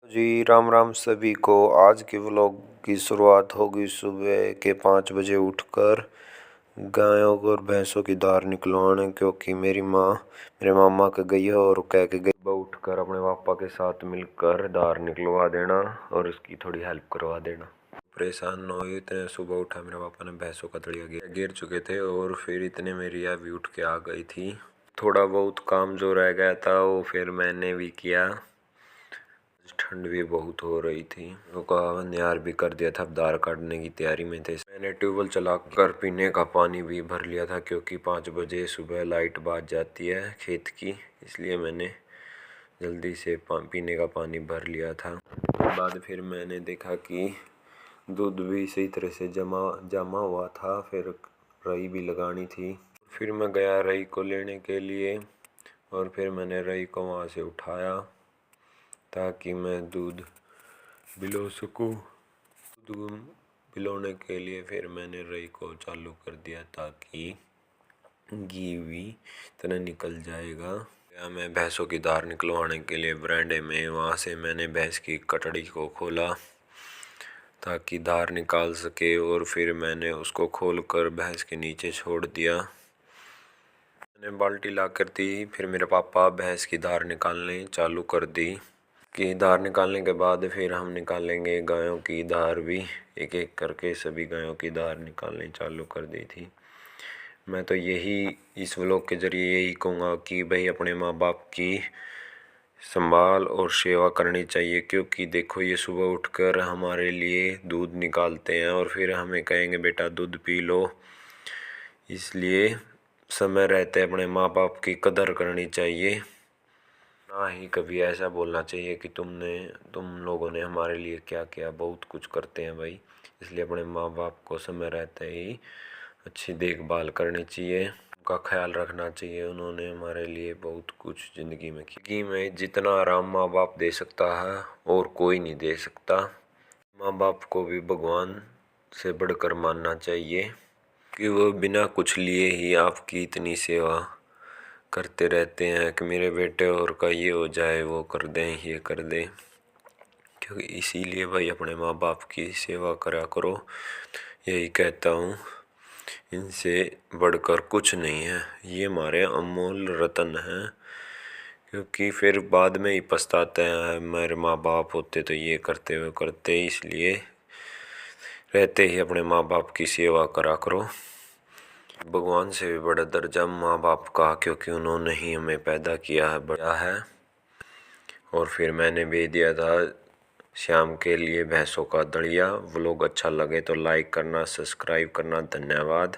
जी राम राम सभी को। आज के व्लॉग की शुरुआत होगी सुबह के 5 बजे उठकर गायों और भैंसों की धार निकलवाने, क्योंकि मेरी माँ मेरे मामा के गई है और कह के गई सुबह उठकर अपने पापा के साथ मिलकर धार निकलवा देना और उसकी थोड़ी हेल्प करवा देना। परेशान न हो, इतने सुबह उठा मेरे पापा ने भैंसों का तड़िया गिर चुके थे और फिर इतने में रिया भी उठ के आ गई थी। थोड़ा बहुत काम जो रह गया था वो फिर मैंने भी किया। ठंड भी बहुत हो रही थी, वो कहा नियार भी कर दिया था, अब धार काटने की तैयारी में थे। मैंने ट्यूबवेल चलाकर पीने का पानी भी भर लिया था, क्योंकि 5 बजे सुबह लाइट बात जाती है खेत की, इसलिए मैंने जल्दी से पीने का पानी भर लिया था। बाद फिर मैंने देखा कि दूध भी सही तरह से जमा हुआ था, फिर रई भी लगानी थी। फिर मैं गया रई को लेने के लिए और फिर मैंने रई को वहाँ से उठाया ताकि मैं दूध पिलो सकूं। दूध पिलाने के लिए फिर मैंने रई को चालू कर दिया ताकि घी भी तरह निकल जाएगा। या मैं भैंसों की धार निकलवाने के लिए बरांडे में, वहाँ से मैंने भैंस की कटड़ी को खोला ताकि धार निकाल सके और फिर मैंने उसको खोलकर भैंस के नीचे छोड़ दिया। मैंने बाल्टी ला कर दी, फिर मेरे पापा भैंस की धार निकालने चालू कर दी। कि धार निकालने के बाद फिर हम निकालेंगे गायों की धार भी, एक एक करके सभी गायों की धार निकालनी चालू कर दी थी। मैं तो यही इस व्लॉग के ज़रिए यही कहूँगा कि भाई अपने माँ बाप की संभाल और सेवा करनी चाहिए, क्योंकि देखो ये सुबह उठकर हमारे लिए दूध निकालते हैं और फिर हमें कहेंगे बेटा दूध पी लो। इसलिए समय रहते अपने माँ बाप की कदर करनी चाहिए, ना ही कभी ऐसा बोलना चाहिए कि तुम लोगों ने हमारे लिए क्या किया। बहुत कुछ करते हैं भाई, इसलिए अपने माँ बाप को समय रहते ही अच्छी देखभाल करनी चाहिए, उनका ख्याल रखना चाहिए। उन्होंने हमारे लिए बहुत कुछ ज़िंदगी में किया। ज़िंदगी में जितना आराम माँ बाप दे सकता है और कोई नहीं दे सकता। माँ बाप को भी भगवान से बढ़कर मानना चाहिए कि वो बिना कुछ लिए ही आपकी इतनी सेवा करते रहते हैं कि मेरे बेटे और का ये हो जाए, वो कर दें, ये कर दें। क्योंकि इसीलिए भाई अपने माँ बाप की सेवा करा करो, यही कहता हूँ। इनसे बढ़कर कुछ नहीं है, ये हमारे अनमोल रत्न हैं। क्योंकि फिर बाद में ही पछताते हैं, मेरे माँ बाप होते तो ये करते वो करते। इसलिए रहते ही अपने माँ बाप की सेवा करा करो। भगवान से भी बड़ा दर्जा माँ बाप का, क्योंकि उन्होंने ही हमें पैदा किया है, बड़ा है। और फिर मैंने भेज दिया था शाम के लिए भैंसों का दड़िया। व्लॉग अच्छा लगे तो लाइक करना, सब्सक्राइब करना। धन्यवाद।